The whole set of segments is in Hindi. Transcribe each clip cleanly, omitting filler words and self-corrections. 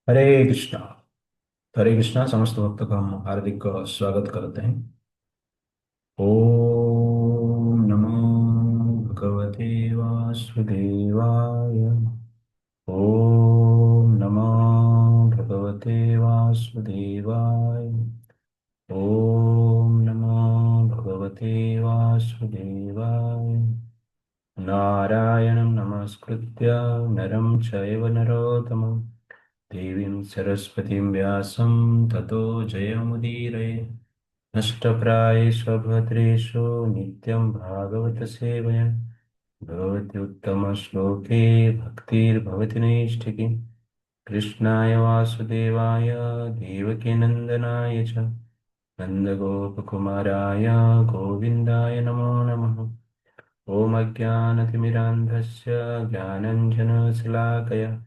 हरे कृष्णा। हरे कृष्णा समस्त भक्त का हम हार्दिक स्वागत करते हैं। ओम नमो भगवते वासुदेवाय। ओम नमो भगवते वासुदेवाय। ओम नमो भगवते वासुदेवाय। नारायणं नमस्कृत्य नरं चैव नरोत्तमं देवीं सरस्वतीं व्यासं ततो जयमुदीरये। नष्टप्रायेष्वभद्रेषु नित्यं भागवतसेवया भगवति उत्तमश्लोके भक्तिर्भवति नैष्ठिकी। कृष्णाय वासुदेवाय देवकीनन्दनाय च नन्दगोपकुमाराय गोविन्दाय नमो नमः। ॐ अज्ञानतिमिरान्धस्य ज्ञानञ्जनशलाकया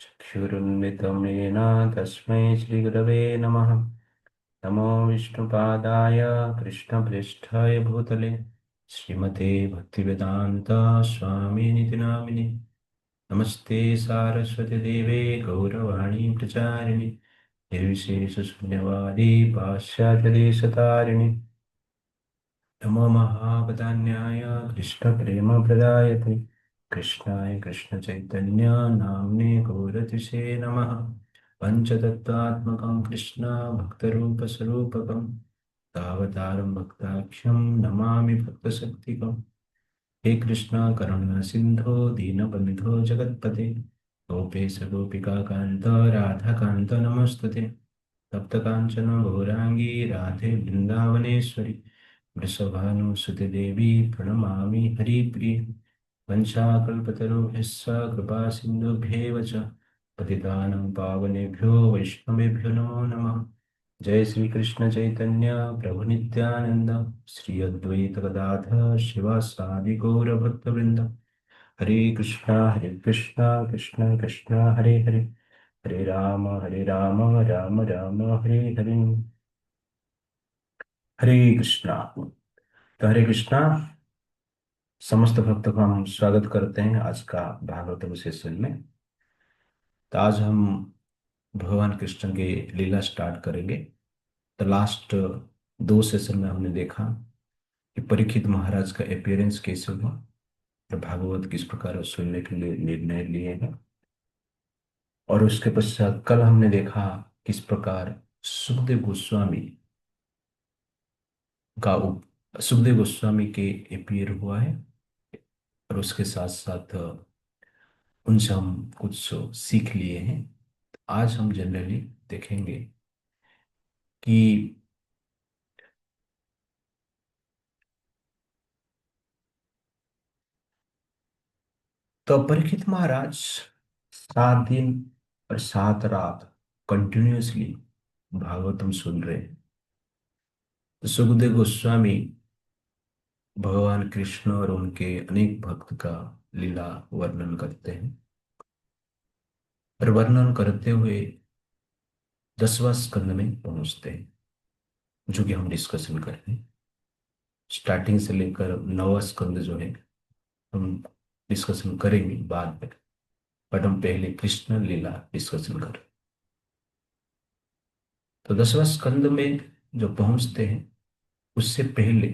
चक्षुरुन्मिलितं येन तस्मै श्रीगुरवे नमः। नमो विष्णुपादाय कृष्णप्रेष्ठाय भूतले श्रीमते भक्तिवेदान्त स्वामिनिति नामिने। नमस्ते सारस्वतीदेवे गौरवाणी प्रचारिणि निर्विशेषशून्यवादी पाश्चात्यदेशतारिणि। नमो महावदान्याय कृष्णप्रेमप्रदायते कृष्णाय कृष्णचैतन्य नाम्ने गौरतिसे नमः। पञ्चतत्त्वात्मकं कृष्ण भक्तरूपस्वरूपकं तावतारं भक्ताख्यं नमामि भक्तशक्तिकम्। हे कृष्ण करुणा सिंधु दीनबन्धो जगत्पते गोपेश गोपिका कांत राधा कांत नमस्तुते। तप्त कांचन गौरांगी राधे वृंदावनेश्वरी वृषभानुसुते देवी प्रणमामि हरिप्रिय। वंशाकल्पतरुभ्यश्च कृपा सिन्धुभ्येव च पतितानां पावनेभ्यो वैष्णवेभ्यो नमो नमः। जय श्री कृष्ण चैतन्य प्रभु नित्यानंद श्री अद्वैत गदाधर शिवासादि गौर भक्तवृंद। हरे कृष्णा कृष्ण कृष्ण हरे हरे हरे राम राम राम हरे हरे। हरे कृष्णा। तो हरे कृष्णा समस्त भक्तों का हम स्वागत करते हैं आज का भागवत सेशन में। तो आज हम भगवान कृष्ण के लीला स्टार्ट करेंगे। तो लास्ट दो सेशन में हमने देखा कि परीक्षित महाराज का अपियरेंस कैसे हुआ और भागवत किस प्रकार सुनने के लिए निर्णय लिए हैं। और उसके पश्चात कल हमने देखा किस प्रकार सुखदेव गोस्वामी सुखदेव गोस्वामी के अपियर हुआ है। और उसके साथ साथ उनसे हम कुछ सीख लिए हैं। आज हम जनरली देखेंगे कि तो परीक्षित महाराज 7 दिन और 7 रात कंटिन्यूअसली भागवतम सुन रहे हैं। तो सुखदेव गोस्वामी भगवान कृष्ण और उनके अनेक भक्त का लीला वर्णन करते हैं। और वर्णन करते हुए 10वां स्कंद में पहुंचते हैं जो कि हम डिस्कशन करते हैं। स्टार्टिंग से लेकर 9वां स्कंद जो है हम डिस्कशन करेंगे बाद में। बट हम पहले कृष्ण लीला डिस्कशन करें। तो 10वां स्कंद में जो पहुंचते हैं उससे पहले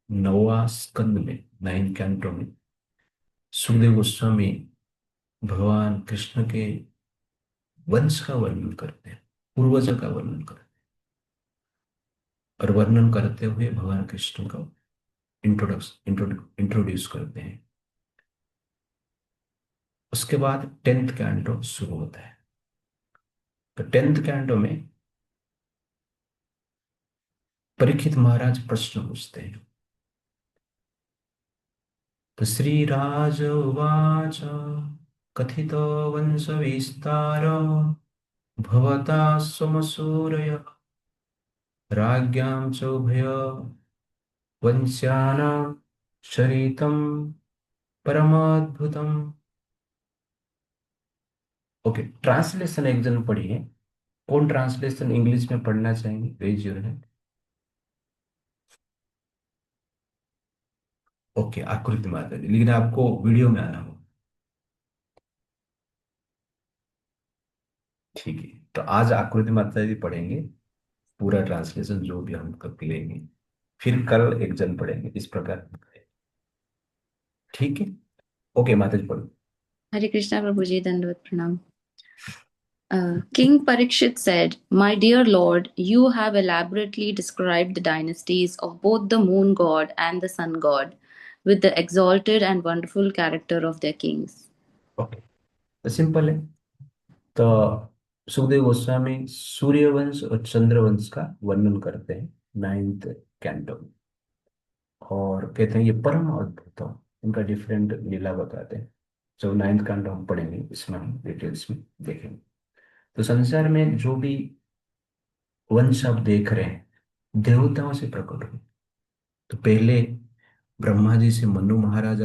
9वां स्कंद में 9 कैंटो में सुखदेव गोस्वामी भगवान कृष्ण के वंश का वर्णन करते हैं, पूर्वज का वर्णन करते हैं। और वर्णन करते हुए भगवान कृष्ण का इंट्रोड्यूस करते हैं। उसके बाद 10th कैंटो शुरू होता है। तो 10th कैंटो में परीक्षित महाराज प्रश्न पूछते हैं। तो श्रीराज उवाच कथितो वंश विस्तार भवता समसूरय राज्ञां चोभय वंश्यानां चरितं परमाद्भुतम्। ओके, ट्रांसलेशन एक जन पढ़िए। कौन ट्रांसलेशन इंग्लिश में पढ़ना चाहेंगे? Raise your hand. ओके, आकृति माता जी, लेकिन आपको वीडियो में आना हो। ठीक है। तो आज आकृति माता जी पढ़ेंगे, पूरा ट्रांसलेशन जो भी हम तक लेंगे, फिर कल एक जन पढ़ेंगे, इस प्रकार। ठीक है। ओके माता जी पढ़ो। Hare Krishna Prabhuji, Dandavat Pranam. King Parikshit said, "My dear Lord, you have elaborately described the dynasties of both the moon god and the sun god, with the exalted and wonderful character of their kings." Okay, तो सिंपल है। तो सुखदेव गोस्वामी सूर्यवंश और चंद्रवंश का वर्णन करते हैं नाइन्थ कैंटो में, और कहते हैं ये परम अद्भुत है। इनका डिफरेंट लीला बताते हैं। जब नाइन्थ कैंटो हम पढ़ेंगे, इसमें हम डिटेल्स में देखेंगे। तो संसार में जो भी वंश आप देख रहे हैं, देवताओं से प्रकट हुए। तो पहले ब्रह्मा जी से मनु महाराज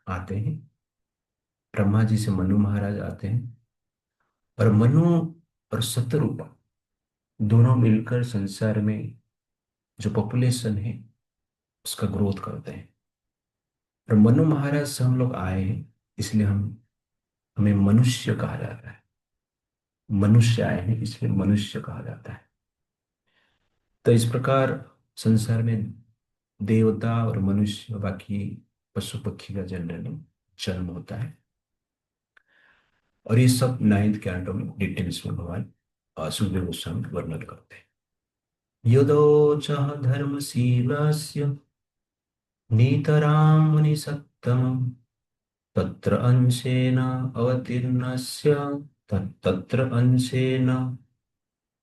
आते हैं। ब्रह्मा जी से मनु महाराज आते हैं, और मनु और शतरूपा दोनों मिलकर संसार में जो पॉपुलेशन है उसका ग्रोथ करते हैं। और मनु महाराज से हम लोग आए हैं, इसलिए हम हमें मनुष्य कहा जाता है। मनुष्य आए हैं इसलिए मनुष्य कहा जाता है। तो इस प्रकार संसार में देवता और मनुष्य, बाकी पशु पक्षी का जनरली जन्म होता है। और ये सब नाइन्थ कैंटो में डिटेल्स में भगवान सुखदेव गोस्वामी वर्णन करते हैं। यदोच धर्मशीलस्य नितरां मुनिसत्तमम् तत्र अंशेन अवतीर्णस्य तत्र अंशेन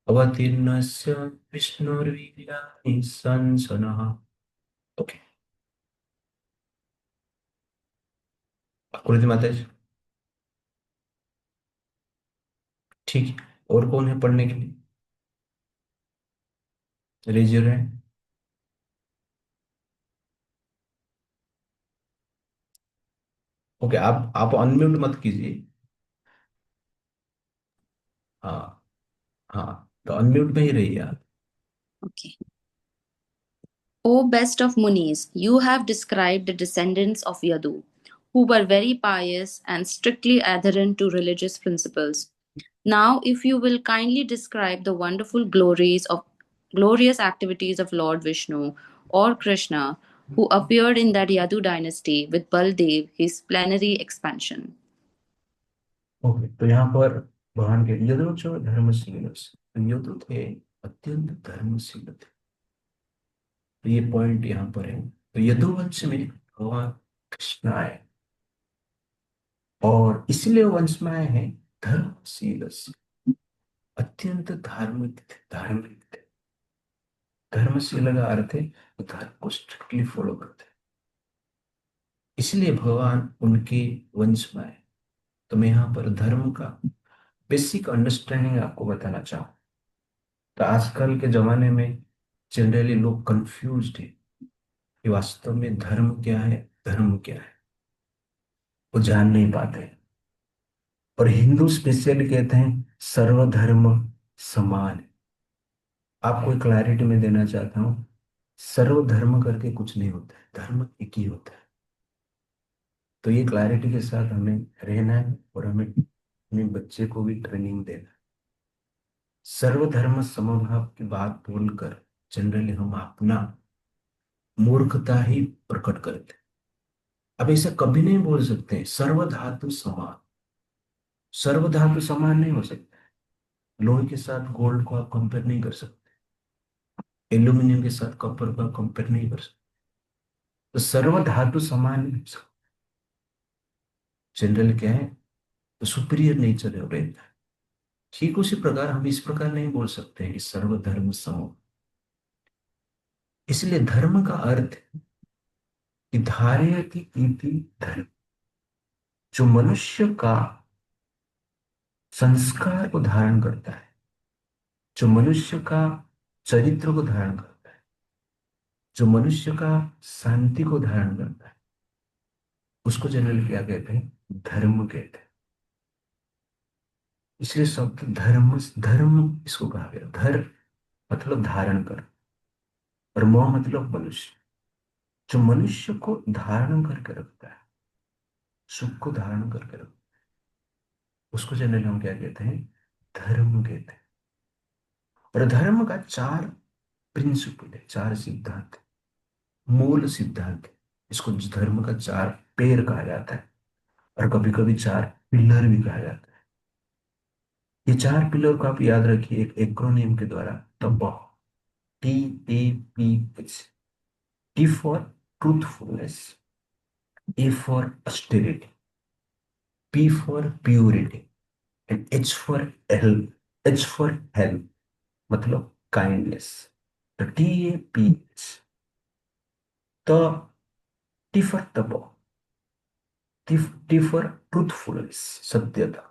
अवतीर्णस्य विष्णुर्वीर्याणि संसनः। ओके, आकृति माता जी। ठीक है, और कौन है पढ़ने के लिए? Raise your hand. ओके, आप अनम्यूट मत कीजिए। हाँ, हाँ, तो अनम्यूट में ही रहिए आप। Okay. O best of Munis, you have described the descendants of Yadu, who were very pious and strictly adherent to religious principles. Now, if you will kindly describe the wonderful glories of glorious activities of Lord Vishnu or Krishna, who appeared in that Yadu dynasty with Baldev, his plenary expansion. Okay, तो यहाँ पर भगवान के यदुच धर्मशील, यदु थे अत्यंत धर्मशील थे। तो ये पॉइंट यहाँ पर है। तो यदुवंश में भगवान कृष्ण आए, और इसलिए वंश में आए हैं धर्मशील, अत्यंत धार्मिक थे, धार्मिक थे। धर्मशील का अर्थ है धर्म को स्ट्रिक्टली फॉलो करते हैं, इसलिए भगवान उनके वंश में आए। तो मैं यहाँ पर धर्म का बेसिक अंडरस्टैंडिंग आपको बताना चाहूँ। तो आजकल के जमाने में जनरली लोग कंफ्यूज्ड है कि वास्तव में धर्म क्या है, धर्म क्या है, वो जान नहीं पाते। और हिंदू स्पेशली कहते हैं सर्वधर्म समान है। आपको क्लैरिटी में देना चाहता हूँ, सर्वधर्म करके कुछ नहीं होता है, धर्म एक ही होता है। तो ये क्लैरिटी के साथ हमें रहना है, और हमें अपने बच्चे को भी ट्रेनिंग देना है। सर्वधर्म समभाव की बात बोलकर जनरली हम अपना मूर्खता ही प्रकट करते हैं। अब ऐसा कभी नहीं बोल सकते सर्वधातु समान। सर्वधातु समान नहीं हो सकता। लोहे के साथ गोल्ड को आप कंपेयर नहीं कर सकते, एल्यूमिनियम के साथ कॉपर को कंपेयर नहीं कर सकते। तो सर्वधातु समान नहीं हो सकता। जनरल क्या है, तो सुपीरियर नेचर है रहता है। ठीक उसी प्रकार हम इस प्रकार नहीं बोल सकते हैं कि सर्वधर्म सम। इसलिए धर्म का अर्थ है कि धार्य की इति धर्म, जो मनुष्य का संस्कार को धारण करता है, जो मनुष्य का चरित्र को धारण करता है, जो मनुष्य का शांति को धारण करता है, उसको जनरल क्या कहते हैं, धर्म कहते हैं। इसलिए शब्द धर्म, धर्म इसको कहा गया। धर्म मतलब धारण कर, और मोह मतलब मनुष्य। जो मनुष्य को धारण करके रखता है, सुख को धारण करके रखता है, उसको जनरली हम क्या कहते हैं, धर्म कहते हैं। और धर्म का चार प्रिंसिपल है, चार सिद्धांत, मूल सिद्धांत है। इसको धर्म का चार पैर कहा जाता है, और कभी कभी चार पिलर भी कहा जाता है। ये चार पिलर को आप याद रखिए एक एक्रोनिम के द्वारा, तपो, TAPH। T for truthfulness, A for austerity, P for purity, and H for help, मतलब काइंडनेस। तो TAPH। तो T फॉर तपो, टी फॉर ट्रूथफुलनेस, सत्यता,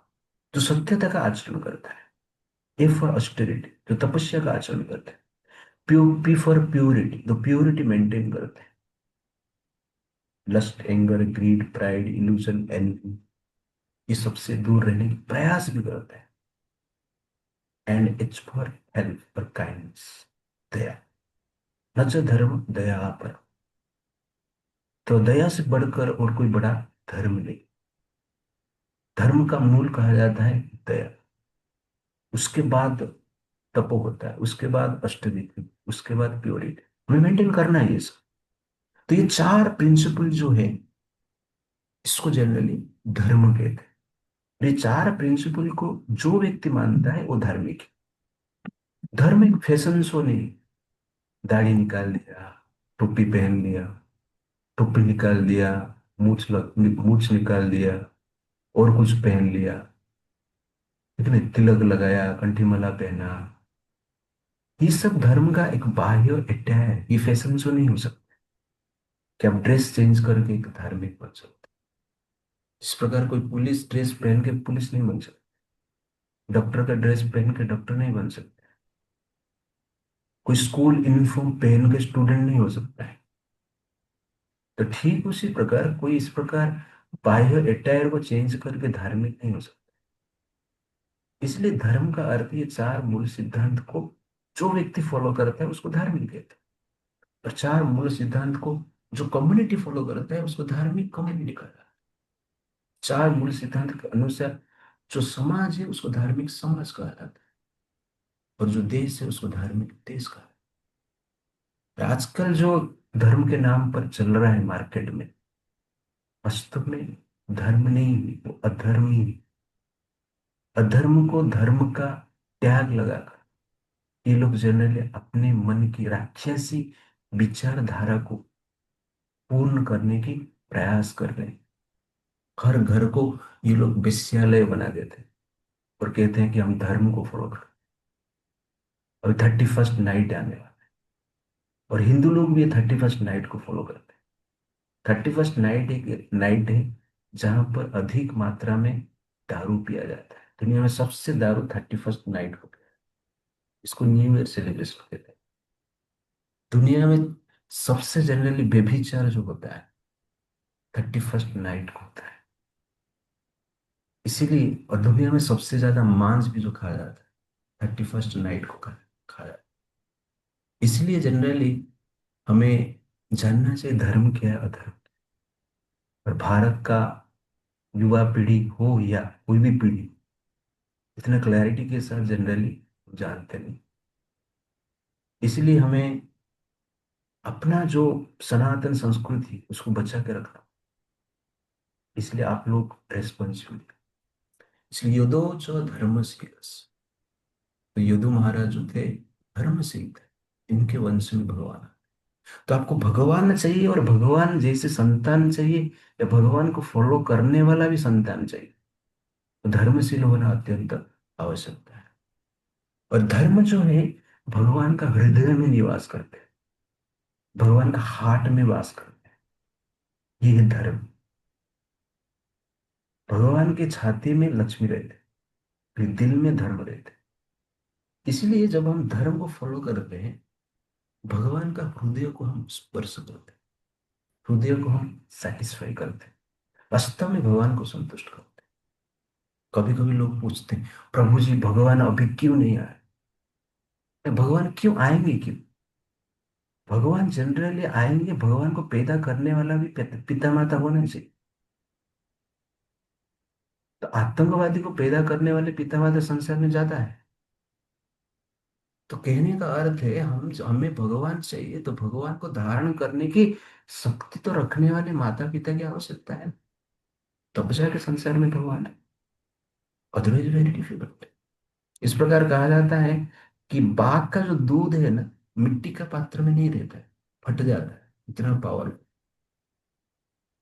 जो सत्यता का आचरण करता है। ए फॉर ऑस्टेरिटी, जो तपस्या का आचरण करता है। पी फॉर प्यूरिटी, जो प्यूरिटी मेंटेन करते हैं, lust, anger, greed, pride, illusion, envy, ये सबसे दूर रहने की प्रयास भी करते हैं। एंड एच फॉर हेल्प और काइंडनेस, दया। न च धर्म दया पर, तो दया से बढ़कर और कोई बड़ा धर्म नहीं। धर्म का मूल कहा जाता है दया, उसके बाद तपो होता है, उसके बाद अष्टविधि, उसके बाद प्योरिटी। हमें मेंटेन करना है ये सब। तो ये चार प्रिंसिपल जो है, इसको जनरली धर्म कहते हैं। ये चार प्रिंसिपल को जो व्यक्ति मानता है वो धार्मिक है। धर्म एक फैशन शो नहीं। दाढ़ी निकाल दिया, टोपी पहन लिया, टोपी निकाल दिया, मूछ निकाल दिया, और कुछ पहन लिया, लेकिन तिलक लगाया, कंठी माला पहना, ये सब धर्म का एक बाह्य अटैच है। ये फैशन शो नहीं हो सकता कि आप ड्रेस चेंज करके एक धार्मिक बन सकते। इस प्रकार कोई पुलिस ड्रेस पहन के पुलिस नहीं बन सकता, डॉक्टर का ड्रेस पहन के डॉक्टर नहीं बन सकता, कोई स्कूल यूनिफॉर्म पहन के स्टूडेंट नहीं हो सकता है। तो ठीक उसी प्रकार कोई इस प्रकार बाह्य अटायर को चेंज करके धार्मिक नहीं हो सकता। इसलिए धर्म का अर्थ ये चार मूल सिद्धांत को जो व्यक्ति फॉलो करता है उसको धार्मिक कहते हैं। और चार मूल सिद्धांत को जो कम्युनिटी फॉलो करता है उसको धार्मिक कम्युनिटी कहता है। चार मूल सिद्धांत के अनुसार जो समाज है उसको धार्मिक समाज कहा जाता है, और जो देश है उसको धार्मिक देश कहा जाता है। आजकल जो धर्म के नाम पर चल रहा है मार्केट में, वास्तव में धर्म नहीं, वो अधर्म ही है। अधर्म को धर्म का त्याग लगाकर ये लोग जनरली अपने मन की राक्षसी विचारधारा को पूर्ण करने की प्रयास कर रहे हैं। हर घर को ये लोग वेश्यालय बना देते हैं और कहते हैं कि हम धर्म को फॉलो कर। अभी 31st नाइट आने वाला है, और हिंदू लोग भी 31st नाइट को फॉलो करते हैं। 31st नाइट एक नाइट है जहां पर अधिक मात्रा में दारू पिया जाता है। दुनिया में सबसे दारू 31st नाइट को पिया। इसको न्यू ईयर सेलिब्रेशन कहते हैं। दुनिया में सबसे जनरली व्यभिचार जो होता है 31st नाइट को होता है। इसीलिए और दुनिया में सबसे ज्यादा मांस भी जो खाया जाता है 31st नाइट को खाया जाता है। इसलिए जनरली हमें जानना चाहिए धर्म क्या है, अधर्म। और भारत का युवा पीढ़ी हो या कोई भी पीढ़ी इतना क्लैरिटी के साथ जनरली जानते नहीं। इसलिए हमें अपना जो सनातन संस्कृति उसको बचा के रखना। इसलिए आप लोग रेस्पॉन्सिबल। इसलिए यदो च धर्मशीलस्, तो यदु महाराज जो थे धर्मशील थे, इनके वंश में भगवान आए। तो आपको भगवान चाहिए, और भगवान जैसे संतान चाहिए, या भगवान को फॉलो करने वाला भी संतान चाहिए, तो धर्मशील होना अत्यंत आवश्यकता है। और धर्म जो है भगवान का हृदय में निवास करते हैं, भगवान का हार्ट में वास करते हैं। ये है धर्म। भगवान के छाती में लक्ष्मी रहते हैं, फिर दिल में धर्म रहते हैं। इसलिए जब हम धर्म को फॉलो करते हैं, भगवान का हृदय को हम स्पर्श करते हैं, हृदय को हम सेटिस्फाई करते हैं, वास्तव में भगवान को संतुष्ट करते हैं। कभी कभी लोग पूछते हैं, प्रभु जी भगवान अभी क्यों नहीं आए? भगवान क्यों आएंगे क्यों? भगवान जनरली आएंगे, भगवान को पैदा करने वाला भी पिता माता होना चाहिए। तो आतंकवादी को पैदा करने वाले पिता माता संसार में ज्यादा है। तो कहने का अर्थ है हम हमें भगवान चाहिए तो भगवान को धारण करने की शक्ति तो रखने वाले माता पिता की आवश्यकता है, तब जाके संसार में भगवान है। Otherwise very difficult. इस प्रकार कहा जाता है कि बाघ का जो दूध है ना, मिट्टी का पात्र में नहीं रहता है, फट जाता है, इतना पावर।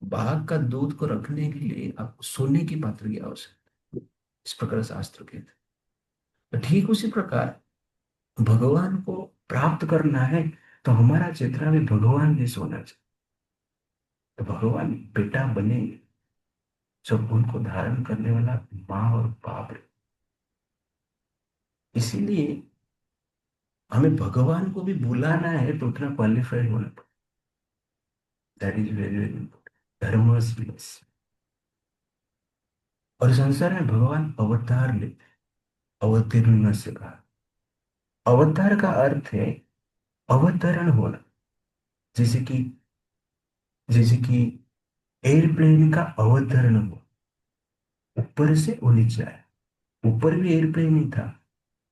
बाघ का दूध को रखने के लिए आपको सोने की पात्र की आवश्यकता है, इस प्रकार शास्त्र कहते हैं। तो ठीक उसी प्रकार भगवान को प्राप्त करना है तो हमारा चेतना में भगवान जैसे होना चाहिए। तो भगवान बेटा बनेंगे जब उनको धारण करने वाला माँ और बाप है। इसीलिए हमें भगवान को भी बुलाना है तो उतना क्वालिफाइड होना पड़ेगा। That is very very important. धर्म सीरियस। और संसार में भगवान अवतार लेते हैं। अवतीर्ण से कहा। अवतार का अर्थ है अवतरण होना। जैसे कि जैसे कि एयरप्लेन का अवतरण हुआ, ऊपर से वो नीचे आया। ऊपर भी एयरप्लेन ही था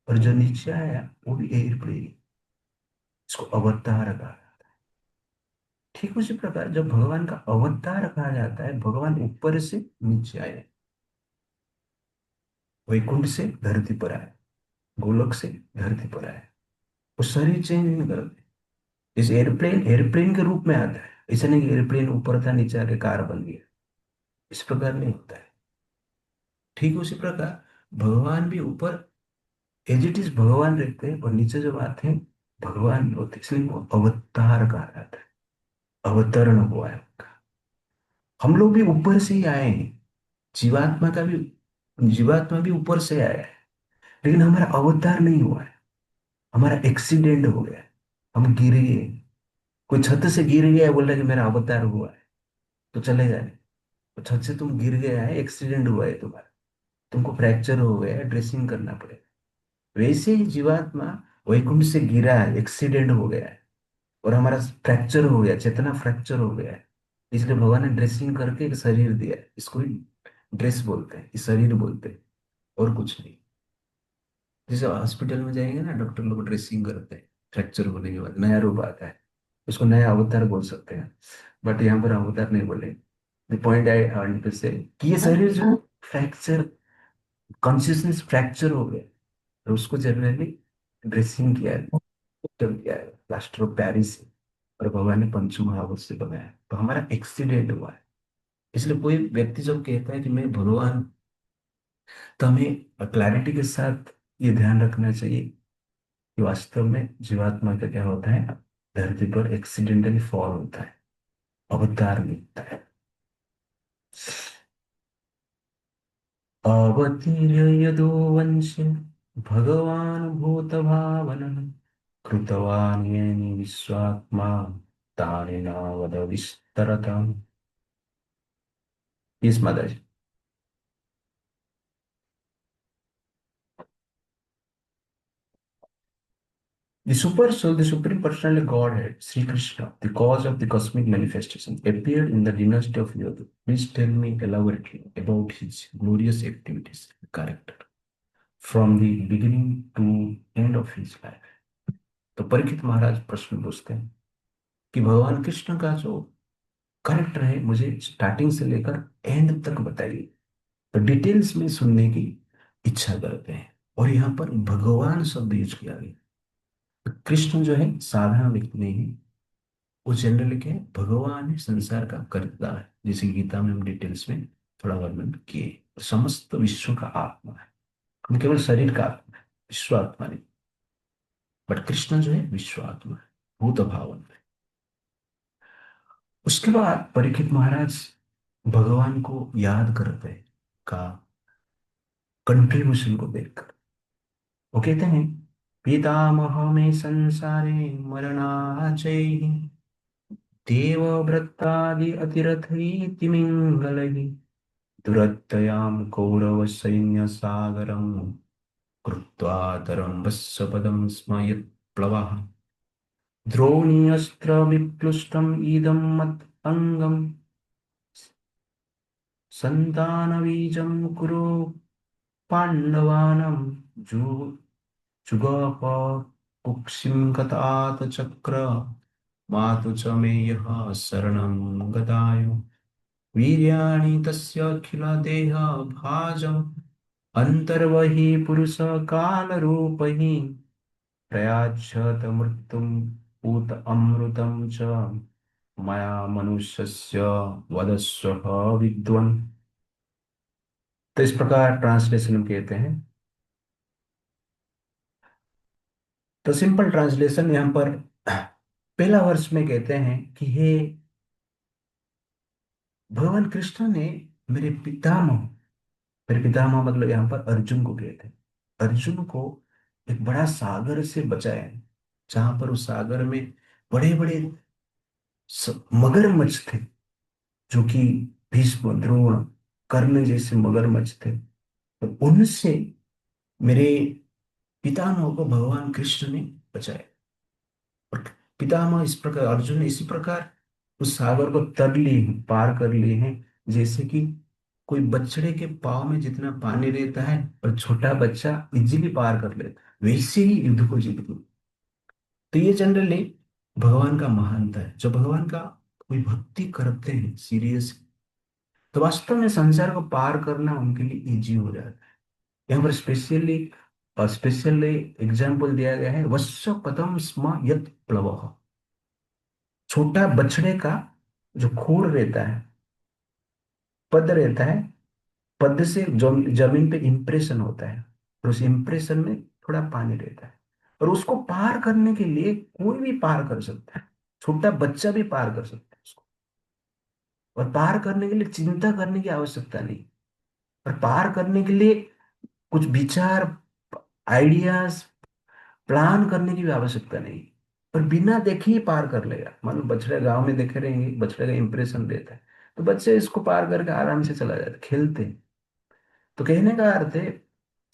और जो नीचे आया वो भी एयरप्लेन ही। इसको अवतार कहा। ठीक उसी प्रकार जब भगवान का अवतार कहा जाता है, भगवान ऊपर से नीचे आए, वैकुंठ से धरती पर आए, गोलोक से धरती पर आए। वो शरीर चेंज नहीं करते। इस एयरप्लेन एयरप्लेन के रूप में आता है। ऐसा नहीं कि एयरप्लेन ऊपर था नीचे आके कार बन गया, इस प्रकार नहीं होता है। ठीक उसी प्रकार भगवान भी ऊपर एज इट इज भगवान रहते हैं और नीचे जब आते हैं भगवान होते हैं। इसलिए वो अवतार कहा जाता है। अवतरण हुआ है उनका। हम लोग भी ऊपर से ही आए हैं। जीवात्मा का भी जीवात्मा भी ऊपर से आया है, लेकिन हमारा अवतार नहीं हुआ है। हमारा एक्सीडेंट हो गया है। हम गिर गए। कोई छत से गिर गया है, बोल रहा है कि मेरा अवतार हुआ है, तो चले जाए। तो छत से तुम गिर गया है, एक्सीडेंट हुआ है तुम्हारा, तुमको फ्रैक्चर हो गया है, ड्रेसिंग करना पड़ेगा। वैसे ही जीवात्मा वैकुंठ से गिरा है, एक्सीडेंट हो गया है और हमारा फ्रैक्चर हो गया, चेतना फ्रैक्चर हो गया है। इसलिए भगवान ने ड्रेसिंग करके एक शरीर दिया है। इसको ही ड्रेस बोलते हैं, ये शरीर बोलते हैं, और कुछ नहीं। जैसे हॉस्पिटल में जाएंगे ना, डॉक्टर लोग ड्रेसिंग करते हैं, फ्रैक्चर होने के बाद नया रूप आता है, उसको नया अवतार बोल सकते हैं। बट यहाँ पर अवतार नहीं बोले। The point I want to say कि ये शरीर जो फ्रैक्चर, कॉन्शियसनेस फ्रैक्चर हो गया, तो उसको जनरली ड्रेसिंग किया है, डॉक्टर किया है, प्लास्टर ऑफ पेरिस से, और भगवान ने पंच महाभूत से बनाया है। तो हमारा एक्सीडेंट हुआ है। इसलिए कोई व्यक्ति जब कहता है कि मैं भगवान, तो हमें क्लैरिटी के साथ ये ध्यान रखना चाहिए कि वास्तव में जीवात्मा का क्या होता है, धरती पर एक्सीडेंटली फॉल होता है, अवतार मिलता है। अवतीर्य यदो वंशे भगवान भूत भावनः कृतवान् येन विश्वात्मा तानि नावद विस्तरतम्। इस मदद। The super soul, the supreme personality Godhead, Sri Krishna, the cause of the cosmic manifestation, appeared in the dynasty of Yadu. Please tell me elaborately about his glorious activities and character from the beginning to end of his life. तो परीक्षित महाराज प्रश्न पूछते हैं कि भगवान कृष्ण का जो करेक्टर है मुझे स्टार्टिंग से लेकर एंड तक बताइए। तो डिटेल्स में सुनने की इच्छा करते हैं। और यहाँ पर भगवान शब्द यूज किया गया। तो कृष्ण जो है साधारण व्यक्ति नहीं है, वो जनरली क्या है, भगवान है, संसार का कर्ता है। जैसे गीता में हम डिटेल्स में थोड़ा वर्णन किए। समस्त विश्व का आत्मा है। हम केवल शरीर का आत्मा है, विश्व आत्मा नहीं। बट कृष्ण जो है विश्व आत्मा है, भूत भावन है। उसके बाद परीक्षित महाराज भगवान को याद करते हैं का कंट्रीब्यूशन को देखकर। वो कहते हैं पितामह में संसारे मरणाचैः देवव्रतादि अतिरथैति मिङ्गलैः दुरत्ययां कौरवसैन्यसागरं कृत्वा तरम्बस्सपदं स्म यत्प्लवः द्रोणीयस्त्रविप्लुष्टम् इदं मत् अङ्गं सन्तानबीजं कुरु पाण्डवानां जु जुगप। कुक्षिं गतात चक्र मातु च मे यः शरणं गदाय वीर्याणि तस्यखिल देह भाजम् अन्तर्वहि पुरुष कालरूपहि प्रयाच्छत मृत्युम् पूत अमृतं च मया मनुष्यस्य वदस्व विद्वन्। तो इस प्रकार ट्रांसलेशन में कहते हैं। तो सिंपल ट्रांसलेशन यहाँ पर पहला वर्ष में कहते हैं कि हे भगवान कृष्ण ने मेरे पितामह, मेरे पितामह मतलब यहाँ पर अर्जुन को कहते हैं, अर्जुन को एक बड़ा सागर से बचाया है, जहां पर उस सागर में बड़े बड़े मगरमच्छ थे, जो कि भीष्म द्रोण कर्ण जैसे मगरमच्छ थे। तो उनसे मेरे पितामह को भगवान कृष्ण ने बचाया। और पितामह इस प्रकार, अर्जुन ने इसी प्रकार उस सागर को तर लिए हैं, पार कर लिए हैं, जैसे कि कोई बछड़े के पाँव में जितना पानी रहता है और छोटा बच्चा इजीली पार कर लेता है, वैसे ही युद्ध को जीत गए। तो ये जनरली भगवान का महानता है। जो भगवान का कोई भक्ति करते हैं सीरियस, तो वास्तव में संसार को पार करना उनके लिए इजी हो जाता है। यहाँ पर स्पेशली एग्जाम्पल दिया गया है, वत्स पदम स्म यत् प्लवः। छोटा बछड़े का जो खोर रहता है, पद रहता है, पद से जमीन पे इंप्रेशन होता है, और उस इंप्रेशन में थोड़ा पानी रहता है, और उसको पार करने के लिए कोई भी पार कर सकता है, छोटा बच्चा भी पार कर सकता है उसको। और पार करने के लिए चिंता करने की आवश्यकता नहीं, और पार करने के लिए कुछ विचार, आइडियाज, प्लान करने की भी आवश्यकता नहीं। और बिना देखे ही पार कर लेगा। मान लो बछड़े गांव में देखे रहेंगे, बछड़े का इंप्रेशन रहता है, तो बच्चे इसको पार करके आराम से चला जाते, खेलते हैं। तो कहने का अर्थ है,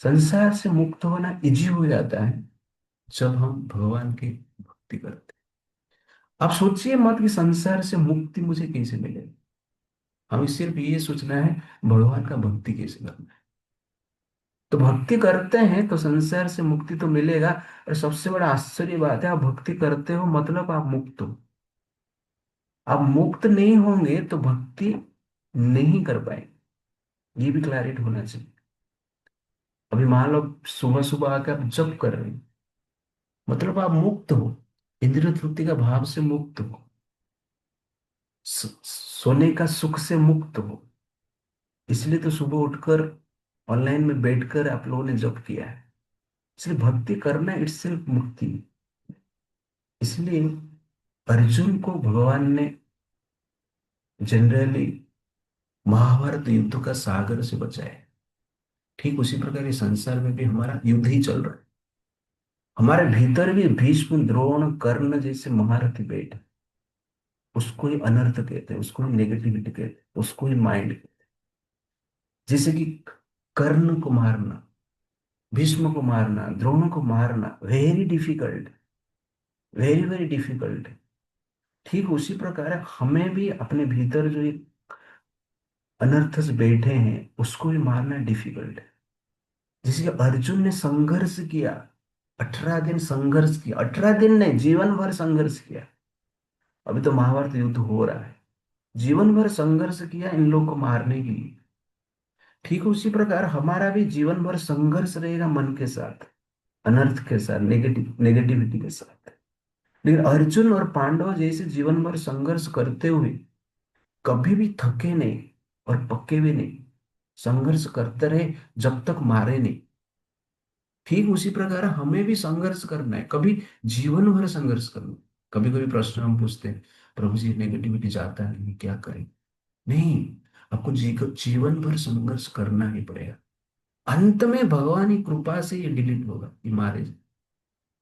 संसार से मुक्त होना इजी हो जाता है जब हम भगवान की भक्ति करते हैं। आप सोचिए मत कि संसार से मुक्ति मुझे कैसे मिलेगी। हमें सिर्फ ये सोचना है भगवान का भक्ति कैसे करना है। तो भक्ति करते हैं तो संसार से मुक्ति तो मिलेगा। और सबसे बड़ा आश्चर्य बात है, आप भक्ति करते हो मतलब आप मुक्त हो। आप मुक्त नहीं होंगे तो भक्ति नहीं कर पाएंगे। ये भी क्लैरिटी होना चाहिए। अभी मान लो सुबह सुबह आकर आप जप कर रहे हैं, मतलब आप मुक्त हो, इंद्रिय तृप्ति का भाव से मुक्त हो, सोने का सुख से मुक्त हो। इसलिए तो सुबह उठकर ऑनलाइन में बैठकर आप लोगों ने जप किया है। इसलिए भक्ति करना इट्स सिर्फ मुक्ति है। इसलिए अर्जुन को भगवान ने जनरली महाभारत युद्ध का सागर से बचाया है। ठीक उसी प्रकार इस संसार में भी हमारा युद्ध ही चल रहा है। हमारे भीतर भी भीष्म द्रोण कर्ण जैसे महारथी बैठे, उसको ही अनर्थ कहते हैं, उसको ही नेगेटिविटी कहते हैं, उसको ही माइंड कहते हैं। जैसे कि कर्ण को मारना, भीष्म को मारना, द्रोण को मारना very difficult, very very difficult. ठीक उसी प्रकार हमें भी अपने भीतर जो एक अनर्थ से बैठे हैं उसको भी मारना डिफिकल्ट है। जैसे कि अर्जुन ने संघर्ष किया, 18 दिन संघर्ष किया, 18 दिन नहीं, जीवन भर संघर्ष किया। अभी तो महाभारत युद्ध हो रहा है, जीवन भर संघर्ष किया इन लोग को मारने के लिए। ठीक उसी प्रकार हमारा भी जीवन भर संघर्ष रहेगा मन के साथ, अनर्थ के साथ, नेगेटिविटी के साथ। लेकिन अर्जुन और पांडव जैसे जीवन भर संघर्ष करते हुए कभी भी थके नहीं और पक्के भी नहीं, संघर्ष करते रहे जब तक मारे नहीं। ठीक उसी प्रकार हमें भी संघर्ष करना है, कभी जीवन भर संघर्ष करना है। कभी कभी प्रश्न हम पूछते हैं, प्रभु जी नेगेटिविटी जाता नहीं, क्या करें? नहीं, आपको जीवन भर संघर्ष करना ही पड़ेगा। अंत में भगवान की कृपा से ये डिलीट होगा, ये मारे।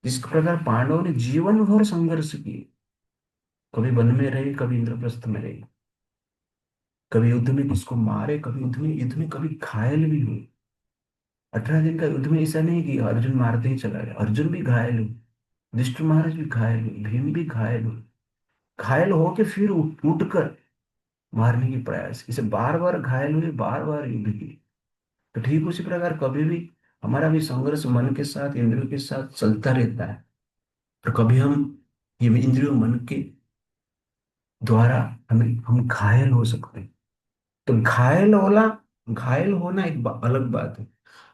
जिस प्रकार पांडवों ने जीवन भर संघर्ष किए, कभी वन में रहे, कभी इंद्रप्रस्थ में रहे, कभी युद्ध में किसको मारे, कभी युद्ध में कभी घायल भी हुए। 18 दिन का युद्ध में ऐसा नहीं कि अर्जुन मारते ही चला गया, अर्जुन भी घायल हुए, युधिष्ठिर महाराज भी घायल हुए, भीम भी घायल हुए। घायल होके फिर उठकर मारने की प्रयास, इसे बार बार घायल हुए, बार बार युद्ध किए। तो ठीक उसी प्रकार कभी भी हमारा भी संघर्ष मन के साथ, इंद्रियों के साथ चलता रहता है। और कभी ये इंद्रियों मन के द्वारा हम घायल हो सकते हैं। तो घायल होना एक अलग बात है,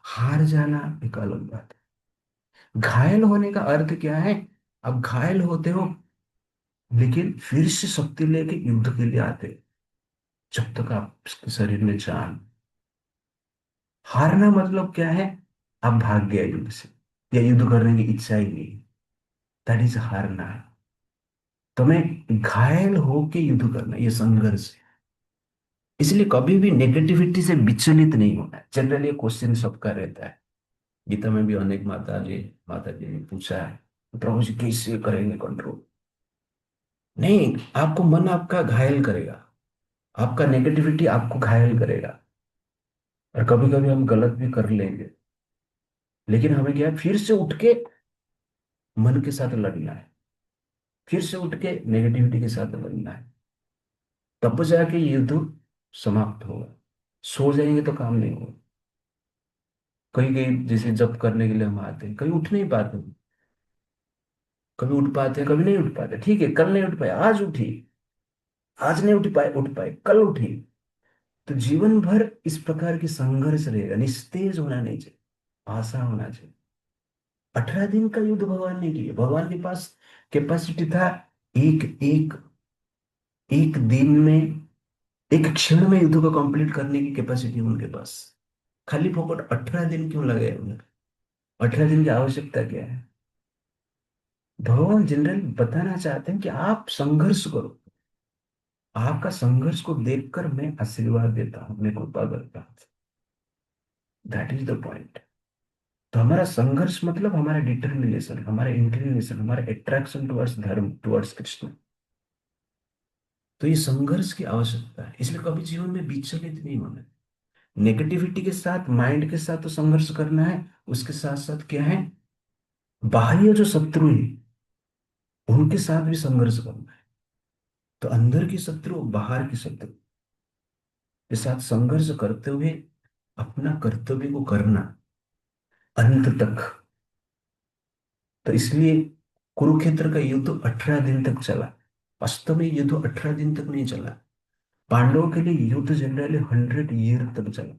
हार जाना एक अलग बात है। घायल होने का अर्थ क्या है? आप घायल होते हो, लेकिन फिर से शक्ति लेके युद्ध के लिए आते हो, जब तक आपके शरीर में जान। हारना मतलब क्या है? आप भाग गए युद्ध से, या युद्ध करने की इच्छा ही नहीं, दैट इज हारना है। तो मैं घायल होके युद्ध करना, ये संघर्ष है। इसलिए कभी भी नेगेटिविटी से विचलित नहीं होना। जनरली क्वेश्चन सबका रहता है, गीता में भी अनेक माता जी ने पूछा है, प्रभु जी कैसे करेंगे कंट्रोल? नहीं, आपको मन आपका घायल करेगा, आपका नेगेटिविटी आपको घायल करेगा। और कभी कभी हम गलत भी कर लेंगे, लेकिन हमें क्या है, फिर से उठ के मन के साथ लड़ना है, फिर से उठ के नेगेटिविटी के साथ लड़ना है। तब जाके ये युद्ध समाप्त होगा। सो जाएंगे तो काम नहीं होगा। कहीं कहीं जैसे जब करने के लिए हम आते हैं, कभी उठ नहीं पाते, कभी उठ पाते हैं कभी नहीं उठ पाते। ठीक है, कल नहीं उठ पाए, आज उठी, आज नहीं उठ पाए कल उठी। तो जीवन भर इस प्रकार की संघर्ष रहेगा, निस्तेज होना नहीं चाहिए, आशा होना चाहिए। 18 दिन का युद्ध भगवान ने किया। भगवान के पास कैपेसिटी था एक एक एक दिन में, एक क्षण में युद्ध को कंप्लीट करने की कैपेसिटी उनके पास। खाली फोकट 18 दिन क्यों लगे उन्हें? 18 दिन की आवश्यकता क्या है? भगवान जनरल बताना चाहते हैं कि आप संघर्ष करो। आपका संघर्ष को देखकर मैं आशीर्वाद देता हूं, मैं कृपा करता हूं। That is the point. तो हमारा संघर्ष मतलब हमारा डिटर्मिनेशन, हमारा इंक्लिनेशन, हमारा अट्रैक्शन टुवर्ड्स धर्म, टुवर्ड्स कृष्ण। तो ये संघर्ष की आवश्यकता है। इसलिए कभी जीवन में विचलित नहीं होना है। नेगेटिविटी के साथ, माइंड के साथ तो संघर्ष करना है, उसके साथ साथ क्या है, बाह्य जो शत्रु है उनके साथ भी संघर्ष करना है। तो अंदर की शत्रु, बाहर की शत्रु के साथ संघर्ष करते हुए अपना कर्तव्य को करना अंत तक। तो इसलिए कुरुक्षेत्र का युद्ध 18 दिन तक चला। वास्तव में युद्ध 18 दिन तक नहीं चला। पांडवों के लिए युद्ध जनरली 100 ईयर तक चला।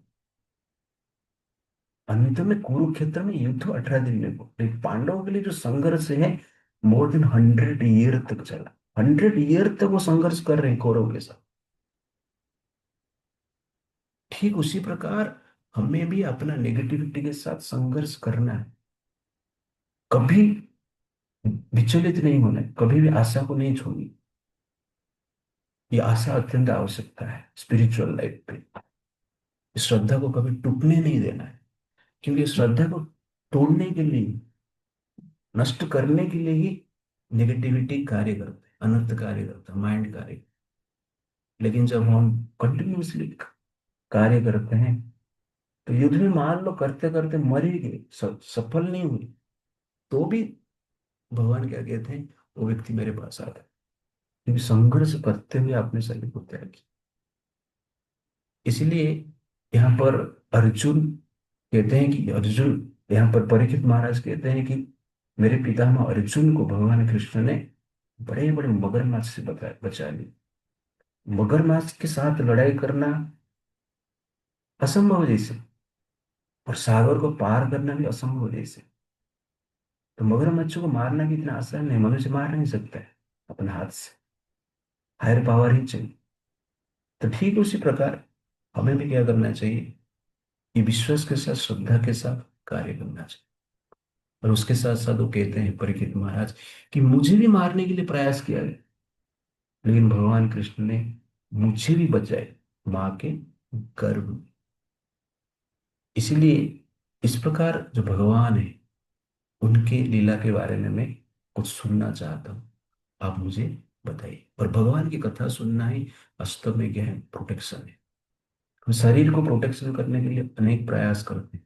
अंत में कुरुक्षेत्र में युद्ध 18 दिन में हुआ, लेकिन पांडवों के लिए जो संघर्ष है मोर देन 100 ईयर तक चला। 100 ईयर तक वो संघर्ष कर रहे हैं कौरव के साथ। ठीक उसी प्रकार हमें भी अपना नेगेटिविटी के साथ संघर्ष करना है। कभी विचलित नहीं होना है, कभी भी आशा को नहीं छोड़नी। ये आशा अत्यंत आवश्यकता है स्पिरिचुअल लाइफ पे। इस श्रद्धा को कभी टूटने नहीं देना है, क्योंकि इस श्रद्धा को तोड़ने के लिए, नष्ट करने के लिए ही नेगेटिविटी कार्य करते हैं, अनर्थ कार्य करता है, माइंड कार्य। लेकिन जब हम कंटिन्यूअसली कार्य करते हैं, तो युद्ध में मान लो करते करते मर ही गए, सफल नहीं हुए, तो भी भगवान क्या कहते हैं, वो व्यक्ति मेरे पास आता है, क्योंकि संघर्ष करते हुए आपने शरीर को त्याग किया। इसलिए यहाँ पर अर्जुन कहते हैं कि अर्जुन, यहाँ पर परीक्षित महाराज कहते हैं कि मेरे पितामह अर्जुन को भगवान कृष्ण ने बड़े बड़े मगरमच्छ से बचा लिया। मगरमच्छ के साथ लड़ाई करना असंभव जैसे, और सागर को पार करना भी असंभव जैसे। तो मगरमच्छ को मारना भी इतना आसान नहीं, मनुष्य मार नहीं सकता है अपने हाथ से, हायर पावर ही चाहिए। तो ठीक उसी प्रकार हमें भी क्या करना चाहिए, कि विश्वास के साथ, श्रद्धा के साथ कार्य करना चाहिए। और उसके साथ साथ वो कहते हैं परीक्षित महाराज कि मुझे भी मारने के लिए प्रयास किया गया, लेकिन भगवान कृष्ण ने मुझे भी बचाए माँ के गर्भ में। इसीलिए इस प्रकार जो भगवान है, उनके लीला के बारे में मैं कुछ सुनना चाहता हूँ। आप मुझे बताइए। और भगवान की कथा सुनना ही वास्तव में क्या है, प्रोटेक्शन है। हम शरीर को प्रोटेक्शन करने के लिए अनेक प्रयास करते हैं,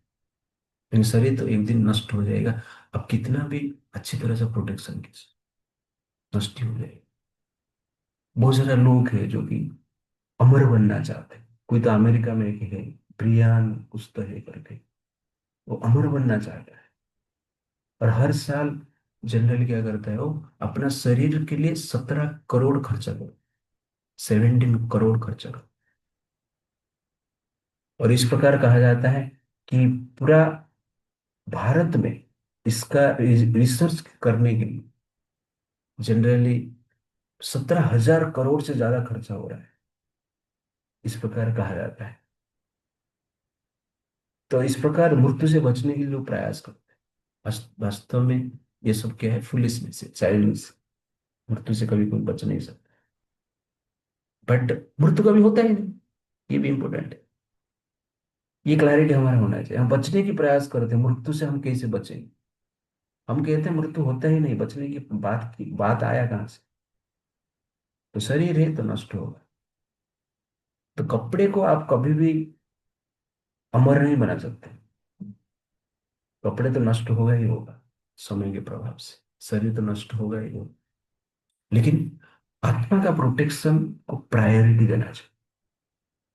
लेकिन शरीर तो एक दिन नष्ट हो जाएगा। अब कितना भी अच्छी तरह से प्रोटेक्शन कीजिए, नष्ट ही हो जाएगा। बहुत सारे लोग हैं जो कि अमर बनना चाहते हैं। कोई तो अमेरिका में एक है, ब्रियान कुछ तो है करके, वो अमर बनना चाहता है। और हर साल जनरली क्या करता है वो, अपना शरीर के लिए 17 करोड़ खर्चा करो, 17 करोड़ खर्चा करो। और इस प्रकार कहा जाता है कि पूरा भारत में इसका रिसर्च करने के लिए जनरली 17,000 करोड़ से ज्यादा खर्चा हो रहा है, इस प्रकार कहा जाता है। तो इस प्रकार मृत्यु से बचने के लिए लोग प्रयास करते हैं। वास्तव में ये सब क्या है, फुलिशनेस है, चाइल्ड। मृत्यु से कभी कोई बच नहीं सकता, बट मृत्यु कभी होता ही नहीं, ये भी इंपॉर्टेंट है। ये क्लैरिटी हमारा होना चाहिए। हम बचने की प्रयास करते हैं, मृत्यु से हम कैसे बचेंगे। हम कहते हैं मृत्यु होता ही नहीं, बचने की बात आया कहाँ से। तो शरीर है तो नष्ट होगा। तो कपड़े को आप कभी भी अमर नहीं बना सकते। कपड़े तो नष्ट होगा ही होगा समय के प्रभाव से, शरीर तो नष्ट होगा ही होगा। लेकिन आत्मा का प्रोटेक्शन को प्रायोरिटी देना चाहिए।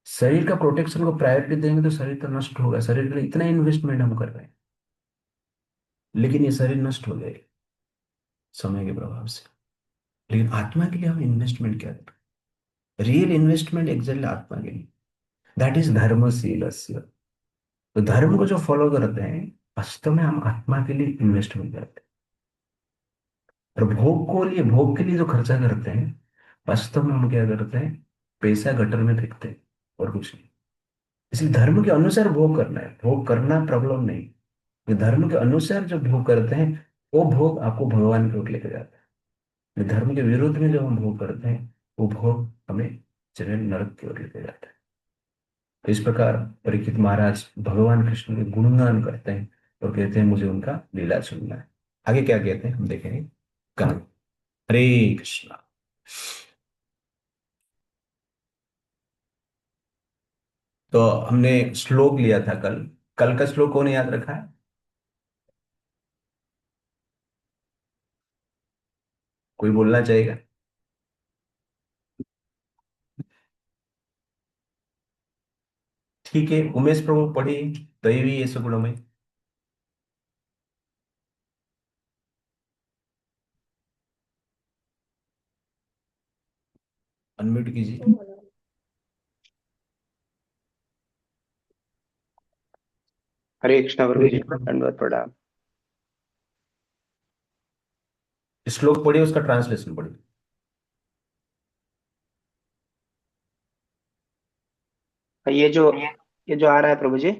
शरीर का प्रोटेक्शन को प्रायोरिटी देंगे तो शरीर तो नष्ट होगा, शरीर के लिए इतना इन्वेस्टमेंट हम कर रहे हैं, लेकिन ये शरीर नष्ट हो जाएगा समय के प्रभाव से। लेकिन आत्मा के लिए हम इन्वेस्टमेंट क्या करें, रियल इन्वेस्टमेंट एग्जैक्टली आत्मा के लिए, दैट इज धर्मशीलस्य। तो धर्म को जो फॉलो करते हैं, वास्तव में हम आत्मा के लिए इन्वेस्ट हो जाते हैं। और भोग के लिए जो खर्चा करते हैं, वास्तव में हम क्या करते हैं, पैसा गटर में फेंकते हैं और कुछ नहीं। इसलिए धर्म के अनुसार भोग करना है, भोग करना प्रॉब्लम नहीं। ये धर्म के अनुसार जो भोग करते हैं, वो भोग आपको भगवान की ओर लेकर जाता है। ये धर्म के विरुद्ध में जो हम भोग करते हैं, वो भोग हमें जनरल नरक की ओर लेकर जाता है। तो इस प्रकार परीक्षित महाराज भगवान कृष्ण के गुणगान करते हैं और कहते हैं मुझे उनका लीला सुनना है। आगे क्या कहते हैं हम देखेंगे कल। हरे कृष्णा। तो हमने श्लोक लिया था कल। कल का श्लोक कौन याद रखा है? कोई बोलना चाहेगा? ठीक है, उमेश प्रभु पढ़िए। दैवी ये सुगुणमय। अनम्यूट कीजिए। हरे कृष्णा प्रभु जी, दंडवत प्रणाम। श्लोक पढ़िए, उसका ट्रांसलेशन पढ़िए। ये जो ये जो आ रहा है प्रभु जी,